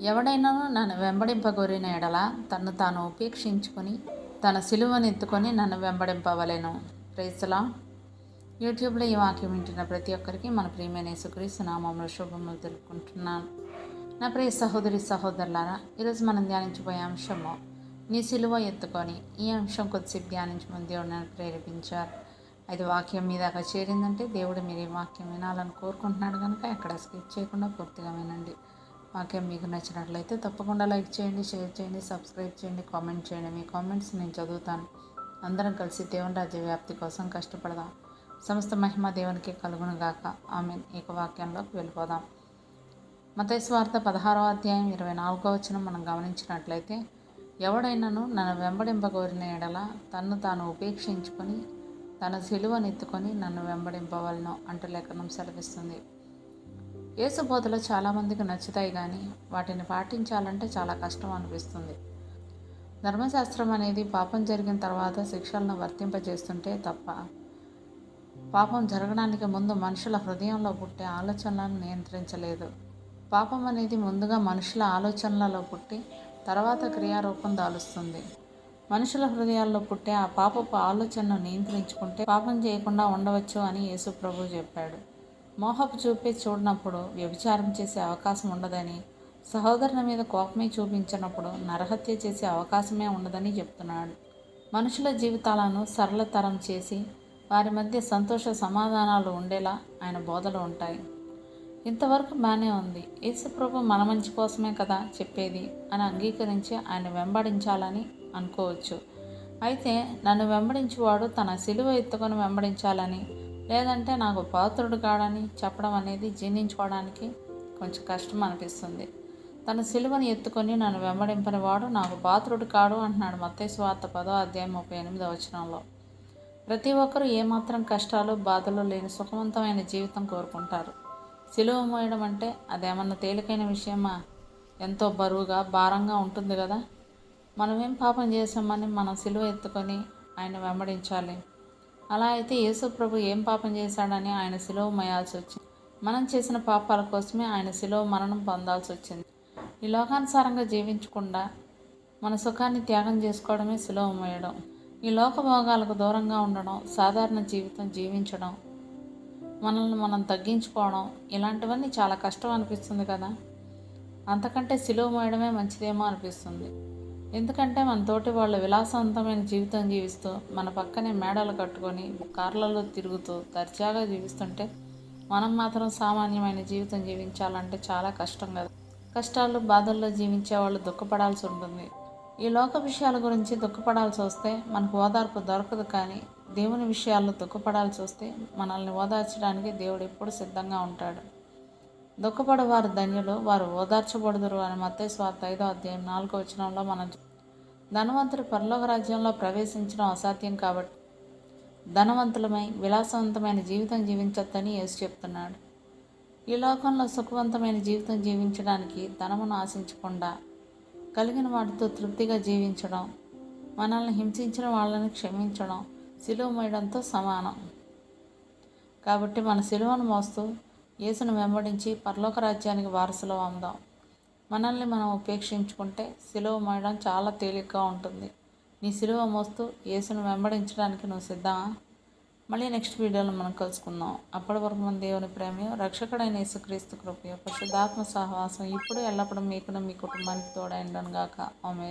ఎవడైనను నన్ను వెంబడింపగోరిన ఎడల తన్ను తాను ఉపేక్షించుకొని తన సిలువనెత్తుకొని నన్ను వెంబడింపవలెను. Praise the lord. యూట్యూబ్లో ఈ వాక్యం వింటున్న ప్రతి ఒక్కరికి మన ప్రియమైన యేసుక్రీస్తు నామములో శుభములు తెలుపుకుంటున్నాను. నా ప్రియ సహోదరి సహోదరులారా, ఈరోజు మనం ధ్యానించబోయే అంశము నీ సిలువ ఎత్తుకొని. ఈ అంశం కొద్దిసేపు ధ్యానించమని దేవుడు నన్ను ప్రేరేపించారు. అది వాక్యం మీద చేరిందంటే దేవుడు మీరు ఈ వాక్యం వినాలని కోరుకుంటున్నాడు కనుక ఎక్కడ స్కిప్ చేయకుండా పూర్తిగా వినండి. వాక్యం మీకు నచ్చినట్లయితే తప్పకుండా లైక్ చేయండి, షేర్ చేయండి, సబ్స్క్రైబ్ చేయండి, కామెంట్ చేయండి. మీ కామెంట్స్ నేను చదువుతాను. అందరం కలిసి దేవుని రాజ్య వ్యాప్తి కోసం కష్టపడదాం. సమస్త మహిమ దేవునికి కలుగును గాక. ఆమేన్. ఇక వాక్యంలోకి వెళ్ళిపోదాం. మత్తయి సువార్త 16వ అధ్యాయం 24వ వచనం మనం గమనించినట్లయితే, ఎవడైనాను నన్ను వెంబడింపగోరిన ఎడల తన్ను తాను ఉపేక్షించుకొని తన సిలువనెత్తుకొని నన్ను వెంబడింపవలను అంటూ లేఖనం సెలవిస్తుంది. యేసు బోధలు చాలామందికి నచ్చుతాయి, కానీ వాటిని పాటించాలంటే చాలా కష్టం అనిపిస్తుంది. ధర్మశాస్త్రం అనేది పాపం జరిగిన తర్వాత శిక్షలను వర్తింపజేస్తుంటే తప్ప పాపం జరగడానికి ముందు మనుషుల హృదయంలో పుట్టే ఆలోచనలను నియంత్రించలేదు. పాపం అనేది ముందుగా మనుషుల ఆలోచనలలో పుట్టి తర్వాత క్రియారూపం దాలుస్తుంది. మనుషుల హృదయాల్లో పుట్టే ఆ పాపపు ఆలోచనను నియంత్రించుకుంటే పాపం చేయకుండా ఉండవచ్చు అని యేసు ప్రభువు చెప్పాడు. మోహపు చూపే చూడనప్పుడు వ్యభిచారం చేసే అవకాశం ఉండదని, సహోదరుని మీద కోపమే చూపించినప్పుడు నరహత్య చేసే అవకాశమే ఉండదని చెప్తున్నాడు. మనుషుల జీవితాలను సరళతరం చేసి వారి మధ్య సంతోష సమాధానాలు ఉండేలా ఆయన బోధలు ఉంటాయి. ఇంతవరకు బాగానే ఉంది, యేసుప్రభు మన మంచి కోసమే కదా చెప్పేది అని అంగీకరించి ఆయన వెంబడించాలని అనుకోవచ్చు. అయితే నన్ను వెంబడించేవాడు తన సిలువ ఎత్తుకొని వెంబడించాలని, లేదంటే నాకు పాత్రుడు కాడని చెప్పడం అనేది జీర్ణించుకోవడానికి కొంచెం కష్టం అనిపిస్తుంది. తన సిలువని ఎత్తుకొని నన్ను వెంబడింపని వాడు నాకు పాత్రుడు కాడు అంటున్నాడు మత్తయి సువార్త 10వ అధ్యాయం 38వ వచనంలో. ప్రతి ఒక్కరూ ఏమాత్రం కష్టాలు బాధలు లేని సుఖవంతమైన జీవితం కోరుకుంటారు. సిలువ మోయడం అంటే అదేమన్నా తేలికైన విషయమా? ఎంతో బరువుగా భారంగా ఉంటుంది కదా. మనమేం పాపం చేసామని మనం సిలువ ఎత్తుకొని ఆయన వెంబడించాలి? అలా అయితే యేసు ప్రభు ఏం పాపం చేశాడని ఆయన సిలువ మోయాల్సి వచ్చింది? మనం చేసిన పాపాల కోసమే ఆయన సిలువ మరణం పొందాల్సి వచ్చింది. ఈ లోకానుసారంగా జీవించకుండా మన సుఖాన్ని త్యాగం చేసుకోవడమే సిలువ మోయడం. ఈ లోకభోగాలకు దూరంగా ఉండడం, సాధారణ జీవితం జీవించడం, మనల్ని మనం తగ్గించుకోవడం, ఇలాంటివన్నీ చాలా కష్టం అనిపిస్తుంది కదా. అంతకంటే సిలువ మోయడమే మంచిదేమో అనిపిస్తుంది. ఎందుకంటే మన తోటి వాళ్ళు విలాసవంతమైన జీవితం జీవిస్తూ మన పక్కనే మేడలు కట్టుకొని కార్లలో తిరుగుతూ దర్జాగా జీవిస్తుంటే మనం మాత్రం సామాన్యమైన జీవితం జీవించాలంటే చాలా కష్టం కదా. కష్టాలు బాధల్లో జీవించే వాళ్ళు దుఃఖపడాల్సి ఉంటుంది. ఈ లోక విషయాల గురించి దుఃఖపడాల్సి వస్తే మనకు ఓదార్పు దొరకదు, కానీ దేవుని విషయాల్లో దుఃఖపడాల్సి వస్తే మనల్ని ఓదార్చడానికి దేవుడు ఎప్పుడు సిద్ధంగా ఉంటాడు. దుఃఖపడేవారు ధన్యులు, వారు ఓదార్చబడుదురు అని మత్తయి సువార్త 5వ అధ్యాయం 4వ వచనంలో మనం. ధనవంతుడు పరలోక రాజ్యంలో ప్రవేశించడం అసాధ్యం కాబట్టి ధనవంతులమై విలాసవంతమైన జీవితం జీవించొద్దని యేసు చెప్తున్నాడు. ఈ లోకంలో సుఖవంతమైన జీవితం జీవించడానికి ధనమును ఆశించకుండా కలిగిన వాటితో తృప్తిగా జీవించడం, మనల్ని హింసించిన వాళ్ళని క్షమించడం సిలువ మోయడంతో సమానం. కాబట్టి మన సిలువను మోస్తూ యేసును వెంబడించి పరలోక రాజ్యానికి వారసులు అవుదాం. మనల్ని మనం ఉపేక్షించుకుంటే సిలువ మోయడం చాలా తేలిగ్గా ఉంటుంది. నీ సిలువ మోస్తూ యేసును వెంబడించడానికి నువ్వు సిద్ధమా? మళ్ళీ నెక్స్ట్ వీడియోలో మనం కలుసుకుందాం. అప్పటి వరకు మన దేవుని ప్రేమయో రక్షకుడైన యేసుక్రీస్తు కృపయో పరిశుద్ధాత్మ సహవాసం ఇప్పుడు ఎల్లప్పుడూ మీకును మీ కుటుంబానికి తోడైండును గాక. ఆమేన్.